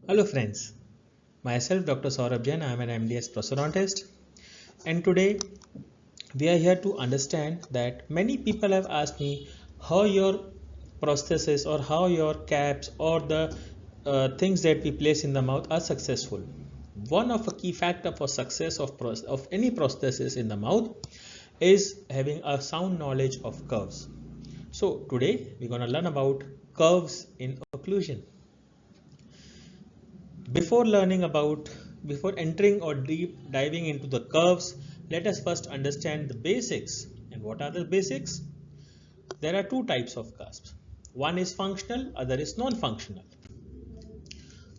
Hello friends, myself Dr. Saurabh Jain, I am an MDS prosthodontist, and today we are here to understand that many people have asked me how your prosthesis or how your caps or the things that we place in the mouth are successful. One of a key factor for success of any prosthesis in the mouth is having a sound knowledge of curves. So today we're going to learn about curves in occlusion. Before entering or deep diving into the curves, let us first understand the basics. And what are the basics? There are two types of cusps. One is functional, other is non-functional.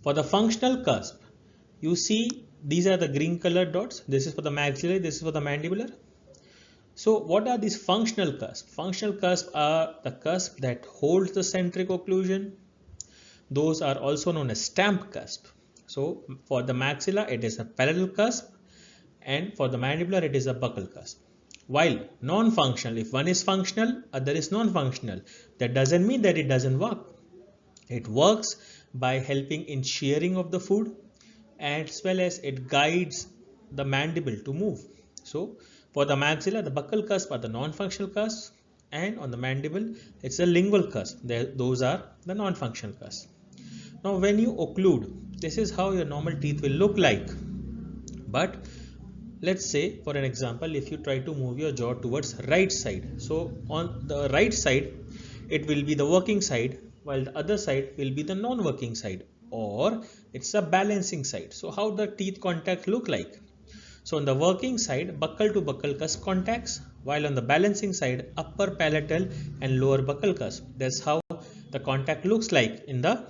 For the functional cusp, you see these are the green colored dots. This is for the maxillary, this is for the mandibular. So what are these functional cusps? Functional cusps are the cusp that holds the centric occlusion. Those are also known as stamp cusp. So for the maxilla, it is a parallel cusp, and for the mandibular, it is a buccal cusp. While non-functional, if one is functional, other is non-functional, that doesn't mean that it doesn't work. It works by helping in shearing of the food, as well as it guides the mandible to move. So for the maxilla, the buccal cusp are the non-functional cusps, and on the mandible, it's the lingual cusp. Those are the non-functional cusps. Now when you occlude, this is how your normal teeth will look like. But let's say for an example, if you try to move your jaw towards right side, so on the right side it will be the working side, while the other side will be the non-working side, or it's a balancing side. So how the teeth contact look like? So on the working side, buccal to buccal cusp contacts, while on the balancing side, upper palatal and lower buccal cusp. That's how the contact looks like in the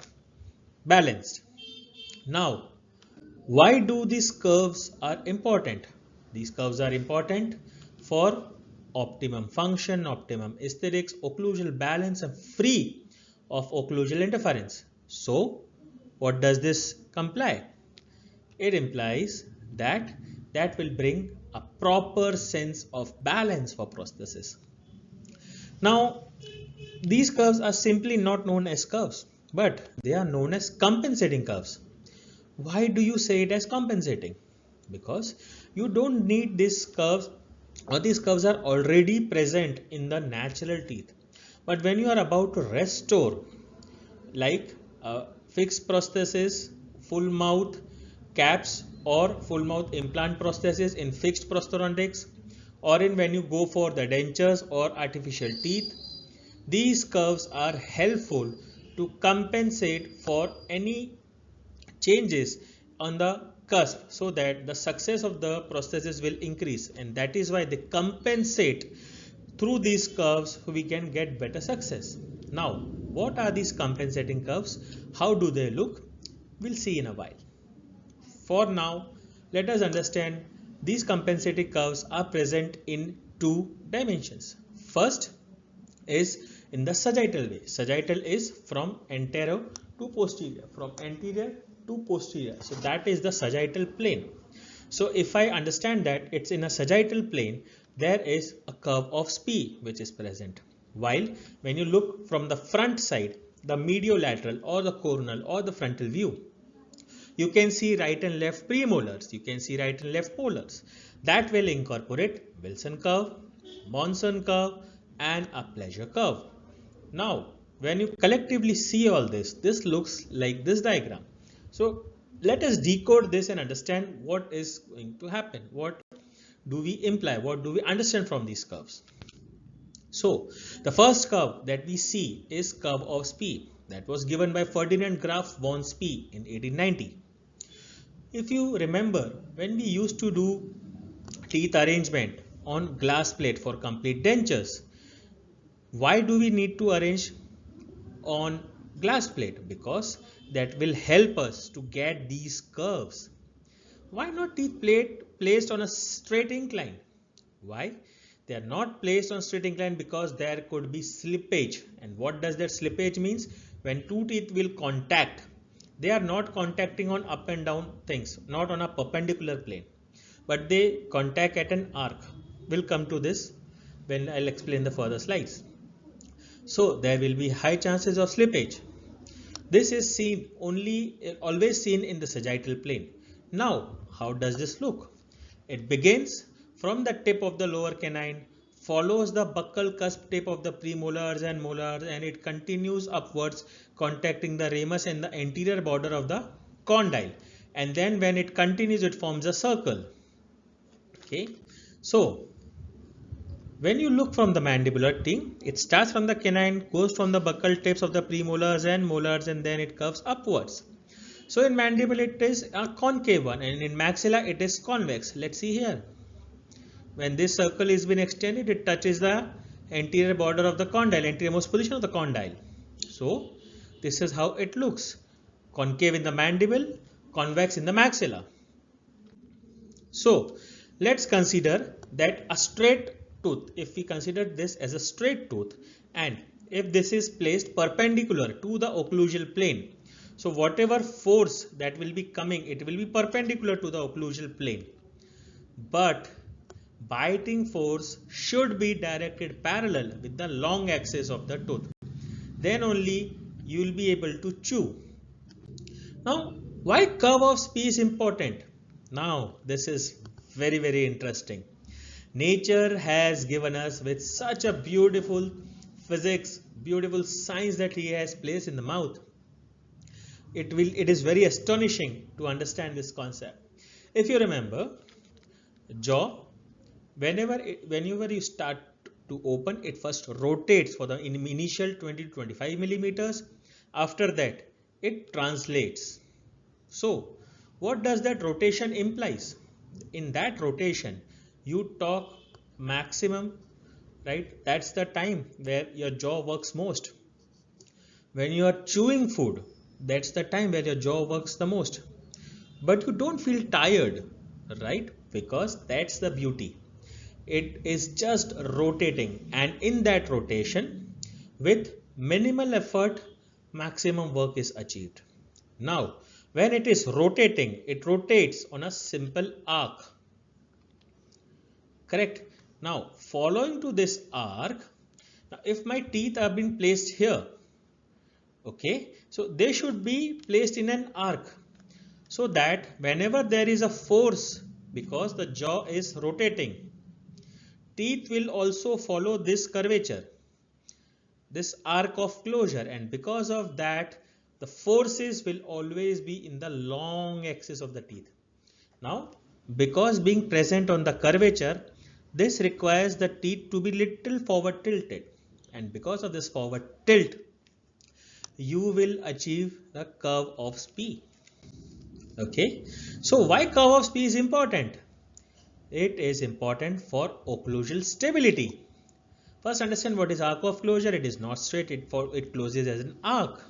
balanced. Now, why do these curves are important? These curves are important for optimum function, optimum aesthetics, occlusal balance, and free of occlusal interference. So, what does this imply? It implies that will bring a proper sense of balance for prosthesis. Now, these curves are simply not known as curves, but they are known as compensating curves. Why do you say it as compensating? Because you don't need these curves, or these curves are already present in the natural teeth. But when you are about to restore, like fixed prosthesis, full mouth caps, or full mouth implant prosthesis in fixed prosthodontics, or in when you go for the dentures or artificial teeth, these curves are helpful to compensate for any changes on the cusp, so that the success of the prosthesis will increase, and that is why they compensate. Through these curves we can get better success. Now, what are these compensating curves? How do they look? We'll see in a while. For now, let us understand these compensating curves are present in two dimensions. First is in the sagittal way. Sagittal is from anterior to posterior, from anterior to posterior. So that is the sagittal plane. So if I understand that it's in a sagittal plane, there is a curve of Spee which is present. While when you look from the front side, the mediolateral or the coronal or the frontal view, you can see right and left premolars, you can see right and left molars. That will incorporate Wilson curve, Monson curve, and a pleasure curve. Now, when you collectively see all this looks like this diagram. So let us decode this and understand what is going to happen. What do we imply? What do we understand from these curves? So the first curve that we see is curve of Spee, that was given by Ferdinand Graf von Spee in 1890. If you remember, when we used to do teeth arrangement on glass plate for complete dentures, why do we need to arrange on glass plate? Because that will help us to get these curves. Why not teeth plate placed on a straight incline? Why? They are not placed on straight incline because there could be slippage. And what does that slippage means? When two teeth will contact, they are not contacting on up and down things, not on a perpendicular plane, but they contact at an arc. We'll come to this when I'll explain the further slides. So there will be high chances of slippage. This is seen always seen in the sagittal plane. Now, how does this look? It begins from the tip of the lower canine, follows the buccal cusp tip of the premolars and molars, and it continues upwards, contacting the ramus and the anterior border of the condyle. And then when it continues, it forms a circle. Okay, so when you look from the mandibular thing, it starts from the canine, goes from the buccal tips of the premolars and molars, and then it curves upwards. So in mandible it is a concave one, and in maxilla it is convex. Let's see here. When this circle is been extended, it touches the anterior border of the condyle, anterior-most position of the condyle. So this is how it looks. Concave in the mandible, convex in the maxilla. So let's consider that a straight tooth, if we consider this as a straight tooth, and if this is placed perpendicular to the occlusal plane, so whatever force that will be coming, it will be perpendicular to the occlusal plane. But biting force should be directed parallel with the long axis of the tooth. Then only you will be able to chew. Now, why curve of Spee is important? Now, this is very, very interesting. Nature has given us with such a beautiful physics, beautiful science that he has placed in the mouth. It is very astonishing to understand this concept. If you remember, jaw, whenever you start to open, it first rotates for the initial 20 to 25 millimeters. After that, it translates. So, what does that rotation implies? In that rotation, you talk maximum, right? That's the time where your jaw works most. When you are chewing food, that's the time where your jaw works the most. But you don't feel tired, right? Because that's the beauty. It is just rotating, and in that rotation, with minimal effort, maximum work is achieved. Now, when it is rotating, it rotates on a simple arc. Correct? Now, following to this arc, now if my teeth have been placed here, okay, so they should be placed in an arc, so that whenever there is a force, because the jaw is rotating, teeth will also follow this curvature, this arc of closure, and because of that, the forces will always be in the long axis of the teeth. Now, because being present on the curvature, this requires the teeth to be little forward tilted, and because of this forward tilt, you will achieve the curve of Spee. Okay, so why curve of Spee is important? It is important for occlusal stability. First, understand what is arc of closure. It is not straight, it closes as an arc.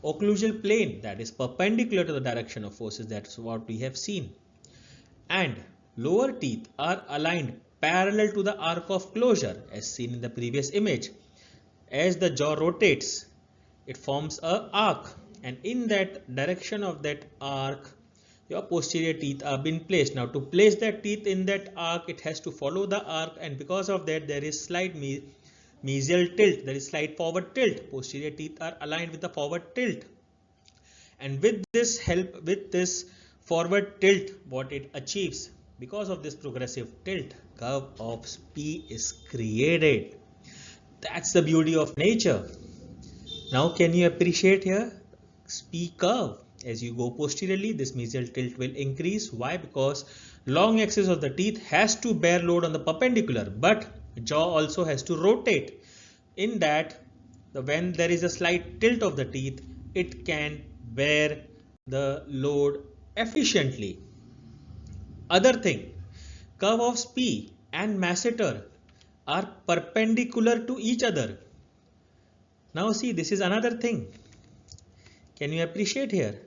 Occlusal plane, that is perpendicular to the direction of forces, that's what we have seen. And lower teeth are aligned parallel to the arc of closure as seen in the previous image. As the jaw rotates, it forms an arc, and in that direction of that arc, your posterior teeth are being placed. Now, to place that teeth in that arc, it has to follow the arc, and because of that, there is slight mesial tilt, there is slight forward tilt. Posterior teeth are aligned with the forward tilt, and with this help, with this forward tilt, what it achieves, because of this progressive tilt, curve of Spee is created. That's the beauty of nature. Now, can you appreciate here? Spee curve. As you go posteriorly, this mesial tilt will increase. Why? Because long axis of the teeth has to bear load on the perpendicular, but jaw also has to rotate. In that, when there is a slight tilt of the teeth, it can bear the load efficiently. Other thing, curve of Spee and masseter are perpendicular to each other. Now see, this is another thing. Can you appreciate here?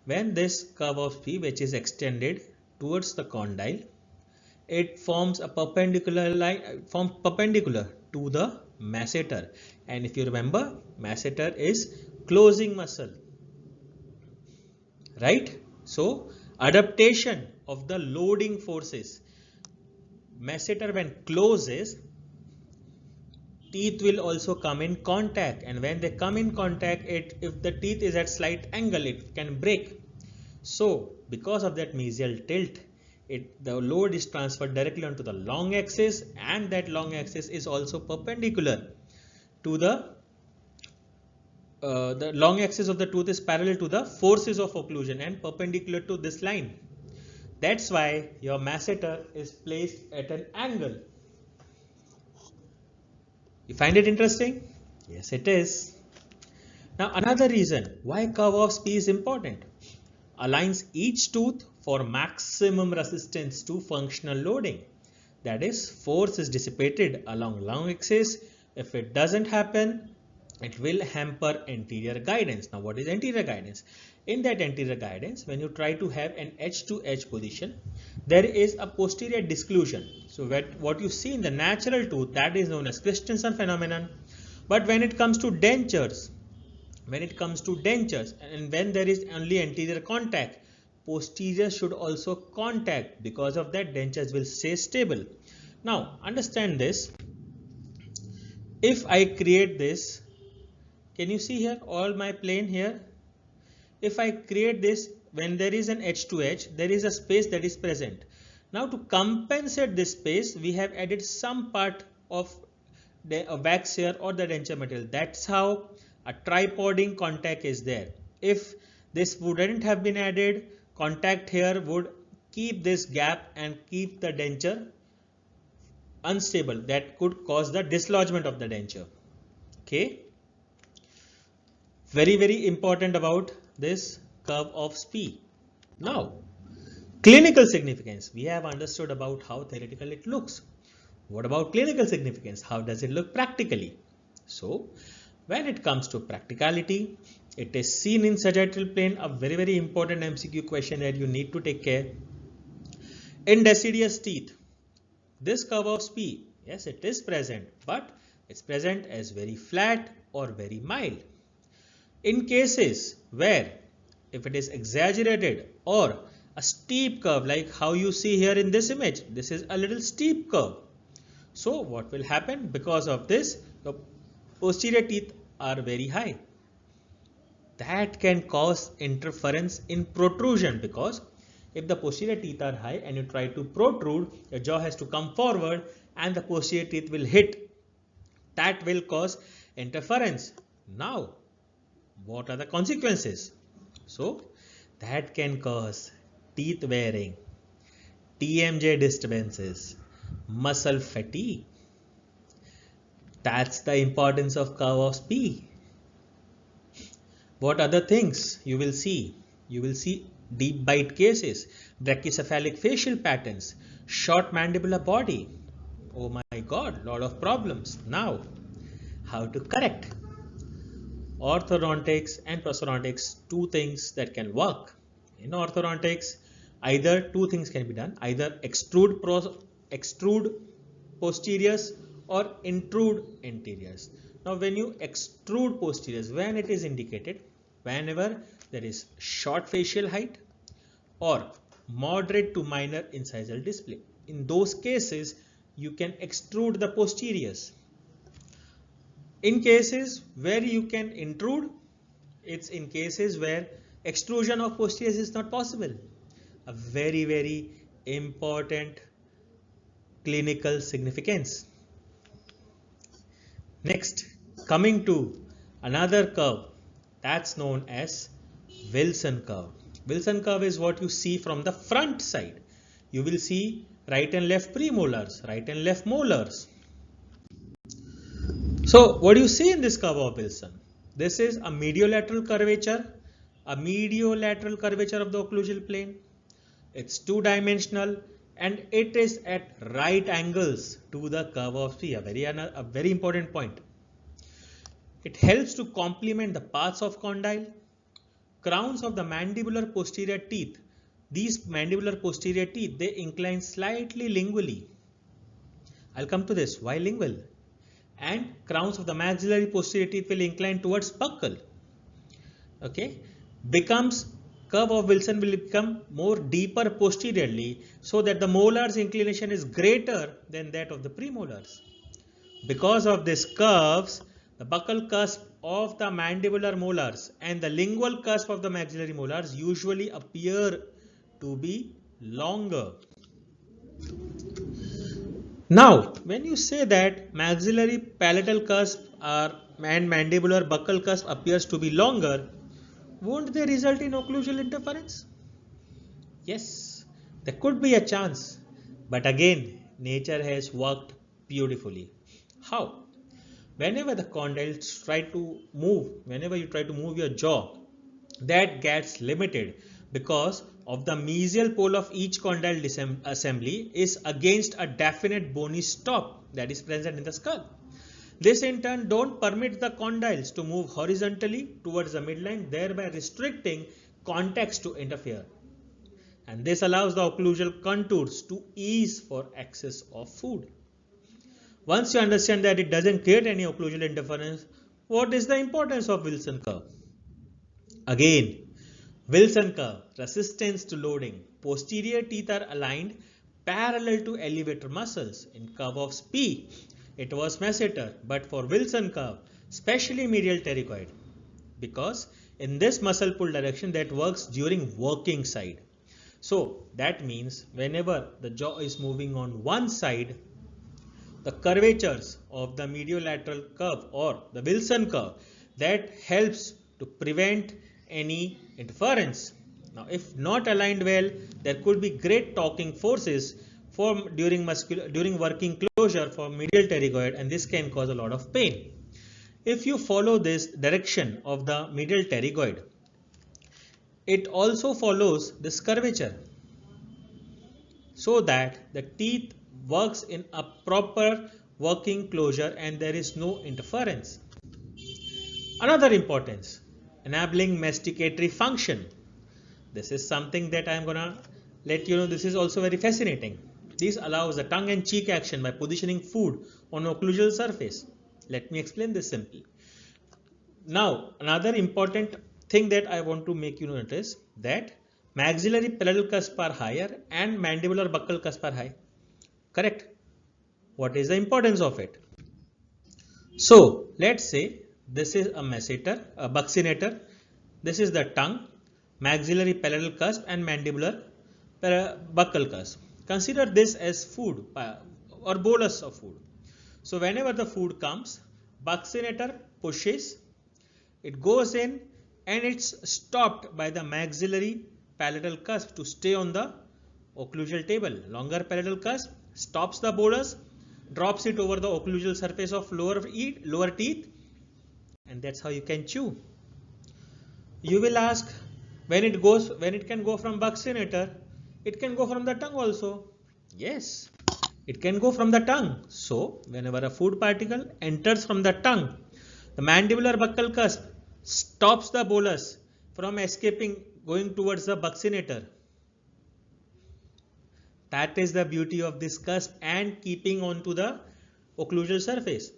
When this curve of Spee, which is extended towards the condyle, it forms a perpendicular line, forms perpendicular to the masseter. And if you remember, masseter is closing muscle, right? So adaptation of the loading forces. Masseter when closes, teeth will also come in contact, and when they come in contact, if the teeth is at slight angle, it can break. So because of that mesial tilt, the load is transferred directly onto the long axis, and that long axis is also perpendicular to the long axis of the tooth is parallel to the forces of occlusion and perpendicular to this line. That's why your masseter is placed at an angle. You find it interesting? Yes, it is. Now another reason why curve of Spee is important: aligns each tooth for maximum resistance to functional loading. That is, force is dissipated along long axis. If it doesn't happen, it will hamper anterior guidance. Now what is anterior guidance? In that anterior guidance, when you try to have an edge to edge position, there is a posterior disclusion. So what you see in the natural tooth, that is known as Christensen phenomenon. But when it comes to dentures, and when there is only anterior contact, posterior should also contact. Because of that, dentures will stay stable. Now understand this. If I create this, can you see here all my plane here? If I create this, when there is an edge to edge, there is a space that is present. Now to compensate this space, we have added some part of the wax here or the denture material. That's how a tripoding contact is there. If this wouldn't have been added, contact here would keep this gap and keep the denture unstable. That could cause the dislodgement of the denture. Okay. Very, very important about this curve of Spee. Now, clinical significance. We have understood about how theoretical it looks. What about clinical significance? How does it look practically? So, when it comes to practicality, it is seen in sagittal plane, a very, very important MCQ question that you need to take care. In deciduous teeth, this curve of Spee, yes, it is present, but it's present as very flat or very mild. In cases where if it is exaggerated or a steep curve, like how you see here in this image, this is a little steep curve. So what will happen? Because of this, the posterior teeth are very high. That can cause interference in protrusion, because if the posterior teeth are high and you try to protrude, your jaw has to come forward and the posterior teeth will hit. That will cause interference. Now, what are the consequences? So, that can cause teeth wearing, TMJ disturbances, muscle fatigue. That's the importance of curve of Spee. What other things you will see? You will see deep bite cases, brachycephalic facial patterns, short mandibular body. Oh my God, lot of problems. Now, how to correct? Orthodontics and prosthodontics, two things that can work. In orthodontics, either two things can be done, either extrude posteriors or intrude anteriors. Now when you extrude posteriors, when it is indicated, whenever there is short facial height or moderate to minor incisal display. In those cases, you can extrude the posteriors. In cases where you can intrude, it's in cases where extrusion of posteriors is not possible. A very, very important clinical significance. Next, coming to another curve that's known as Wilson curve. Wilson curve is what you see from the front side. You will see right and left premolars, right and left molars. So what do you see in this curve of Wilson? This is a mediolateral curvature of the occlusal plane. It's two-dimensional and it is at right angles to the curve of Spee. A very important point. It helps to complement the paths of condyle, crowns of the mandibular posterior teeth. These mandibular posterior teeth, they incline slightly lingually. I'll come to this. Why lingual? And crowns of the maxillary posterior teeth will incline towards buccal. Okay, curve of Wilson will become more deeper posteriorly, so that the molars inclination is greater than that of the premolars. Because of these curves, the buccal cusp of the mandibular molars and the lingual cusp of the maxillary molars usually appear to be longer. Now, when you say that maxillary palatal cusp and mandibular buccal cusp appears to be longer, won't they result in occlusal interference? Yes, there could be a chance, but again, nature has worked beautifully. How? Whenever the condyles try to move, whenever you try to move your jaw, that gets limited because of the mesial pole of each condyle assembly is against a definite bony stop that is present in the skull. This in turn don't permit the condyles to move horizontally towards the midline, thereby restricting contacts to interfere. And this allows the occlusal contours to ease for access of food. Once you understand that it doesn't create any occlusal interference, what is the importance of Wilson curve? Again, Wilson curve, resistance to loading. Posterior teeth are aligned parallel to elevator muscles. In curve of Spee, it was masseter, but for Wilson curve, especially medial pterygoid, because in this muscle pull direction that works during working side. So that means whenever the jaw is moving on one side, the curvatures of the mediolateral curve or the Wilson curve that helps to prevent any interference. Now, if not aligned well, there could be great torquing forces during working closure for medial pterygoid, and this can cause a lot of pain. If you follow this direction of the medial pterygoid, it also follows this curvature so that the teeth works in a proper working closure and there is no interference. Another importance, enabling masticatory function. This is something that I am gonna let you know. This is also very fascinating. This allows the tongue and cheek action by positioning food on occlusal surface. Let me explain this simply. Now, another important thing that I want to make you notice that maxillary palatal cusp are higher and mandibular buccal cusp are high. Correct? What is the importance of it? So, let's say this is a masseter, a buccinator. This is the tongue, maxillary palatal cusp and mandibular buccal cusp. Consider this as food or bolus of food. So, whenever the food comes, buccinator pushes, it goes in and it's stopped by the maxillary palatal cusp to stay on the occlusal table. Longer palatal cusp stops the bolus, drops it over the occlusal surface of lower teeth, and that's how you can chew. You will ask, when it can go from buccinator, it can go from the tongue also. Yes, it can go from the tongue. So, whenever a food particle enters from the tongue, the mandibular buccal cusp stops the bolus from escaping going towards the buccinator. That is the beauty of this cusp and keeping on to the occlusal surface.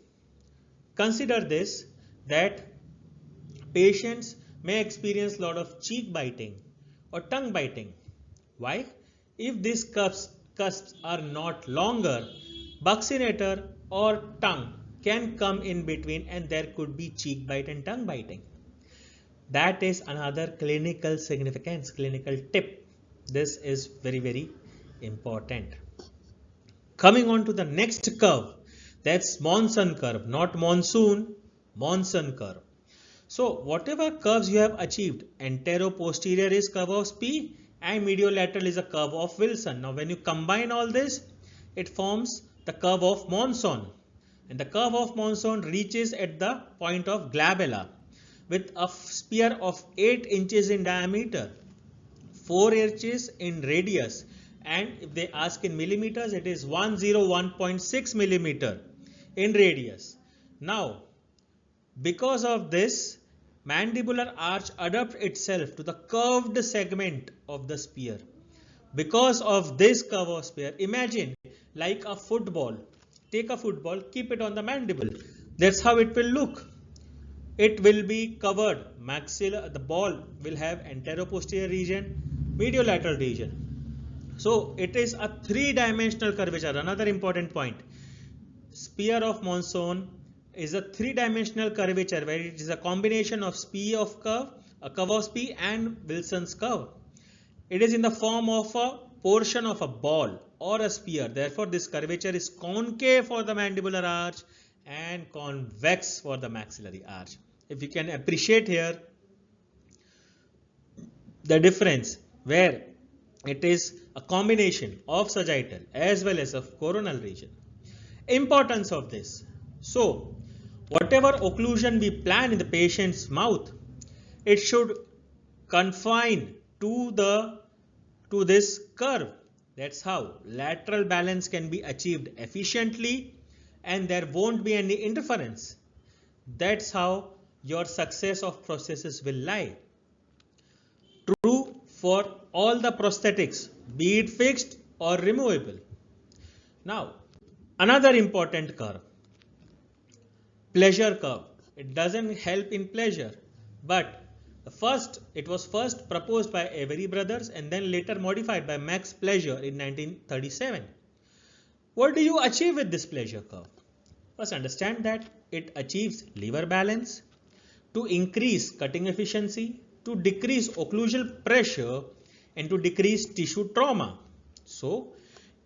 Consider this, that patients may experience a lot of cheek biting or tongue biting. Why? If these cusps are not longer, buccinator or tongue can come in between and there could be cheek bite and tongue biting. That is another clinical significance, clinical tip. This is very, very important. Coming on to the next curve, that's Monson curve, not monsoon, Monson curve. So whatever curves you have achieved, anteroposterior is curve of Spee and mediolateral is a curve of Wilson. Now when you combine all this, it forms the curve of Monson, and the curve of Monson reaches at the point of glabella with a sphere of 8 inches in diameter, 4 inches in radius, and if they ask in millimeters, it is 101.6 millimeter in radius. Now, because of this, mandibular arch adapts itself to the curved segment of the sphere. Because of this curve of sphere, imagine like a football. Take a football, keep it on the mandible. That's how it will look. It will be covered. The ball will have anteroposterior region, mediolateral region. So it is a three-dimensional curvature. Another important point. sphere of Monson is a three-dimensional curvature where it is a combination of Spee of curve, a curve of Spee and Wilson's curve. It is in the form of a portion of a ball or a sphere. Therefore, this curvature is concave for the mandibular arch and convex for the maxillary arch. If you can appreciate here the difference where it is a combination of sagittal as well as of coronal region. Importance of this. So, whatever occlusion we plan in the patient's mouth, it should confine to this curve. That's how lateral balance can be achieved efficiently and there won't be any interference. That's how your success of processes will lie. True for all the prosthetics, be it fixed or removable. Now, another important curve, pleasure curve. It doesn't help in pleasure, but it was first proposed by Avery brothers and then later modified by Max Pleasure in 1937. What do you achieve with this pleasure curve? First, understand that it achieves lever balance, to increase cutting efficiency, to decrease occlusal pressure and to decrease tissue trauma. So,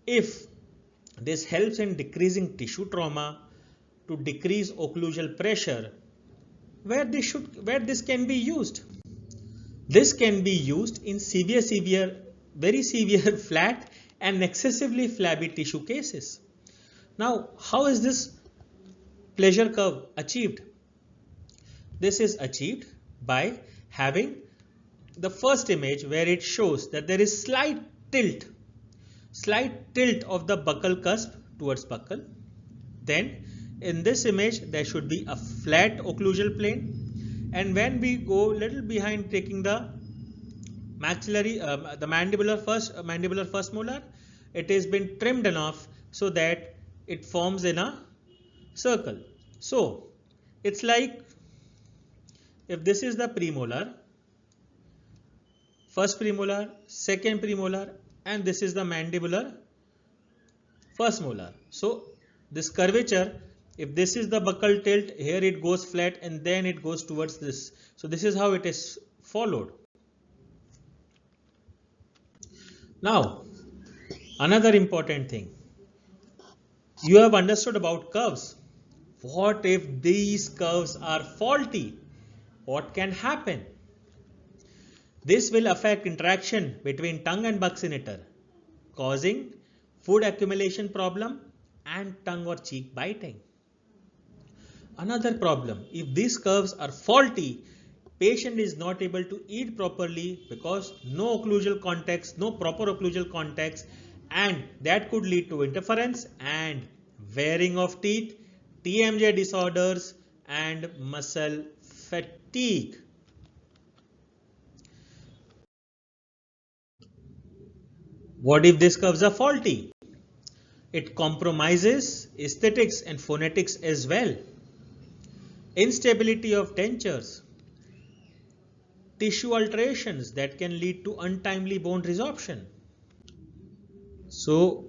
if this helps in decreasing tissue trauma, to decrease occlusal pressure, where this can be used? This can be used in very severe flat and excessively flabby tissue cases. Now, how is this pleasure curve achieved? This is achieved by having the first image where it shows that there is slight tilt of the buccal cusp towards buccal. Then in this image there should be a flat occlusal plane, and when we go little behind taking the maxillary, the mandibular first molar, it has been trimmed enough so that it forms in a circle. So it's like if this is the premolar, first premolar, second premolar, and this is the mandibular first molar. So this curvature, if this is the buccal tilt, here it goes flat and then it goes towards this. So this is how it is followed. Now, another important thing. You have understood about curves. What if these curves are faulty? What can happen? This will affect interaction between tongue and buccinator, causing food accumulation problem and tongue or cheek biting. Another problem, if these curves are faulty, patient is not able to eat properly because no occlusal context, no proper occlusal context, and that could lead to interference and wearing of teeth, TMJ disorders and muscle fatigue. What if these curves are faulty? It compromises aesthetics and phonetics as well. Instability of dentures, tissue alterations that can lead to untimely bone resorption. So,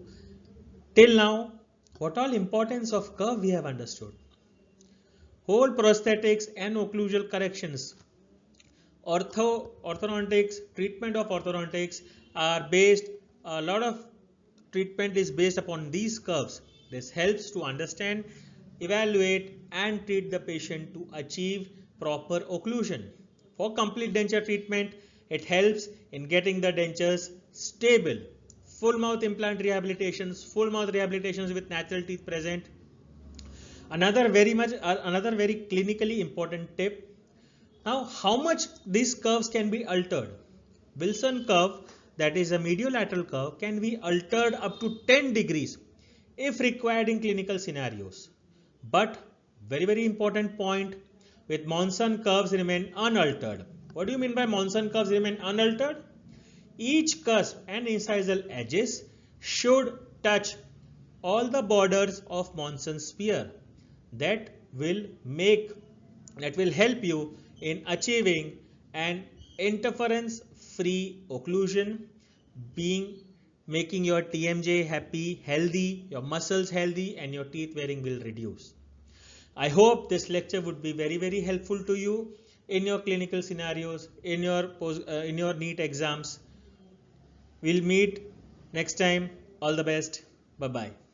till now, what all importance of curve we have understood? Whole prosthetics and occlusal corrections, orthodontics, treatment of orthodontics are based, a lot of treatment is based upon these curves. This helps to understand, evaluate and treat the patient to achieve proper occlusion. For complete denture treatment, it helps in getting the dentures stable. Full mouth implant rehabilitations, full mouth rehabilitations with natural teeth present. Another very clinically important tip. Now, how much these curves can be altered? Wilson curve, that is a mediolateral curve, can be altered up to 10 degrees if required in clinical scenarios. But very important point, with Monson curves remain unaltered. What do you mean by Monson curves remain unaltered? Each cusp and incisal edges should touch all the borders of Monson sphere. That will help you in achieving an interference free occlusion, being making your TMJ happy, healthy, your muscles healthy, and your teeth wearing will reduce. I hope this lecture would be very, very helpful to you in your clinical scenarios, in your NEET exams. We'll meet next time. All the best. Bye-bye.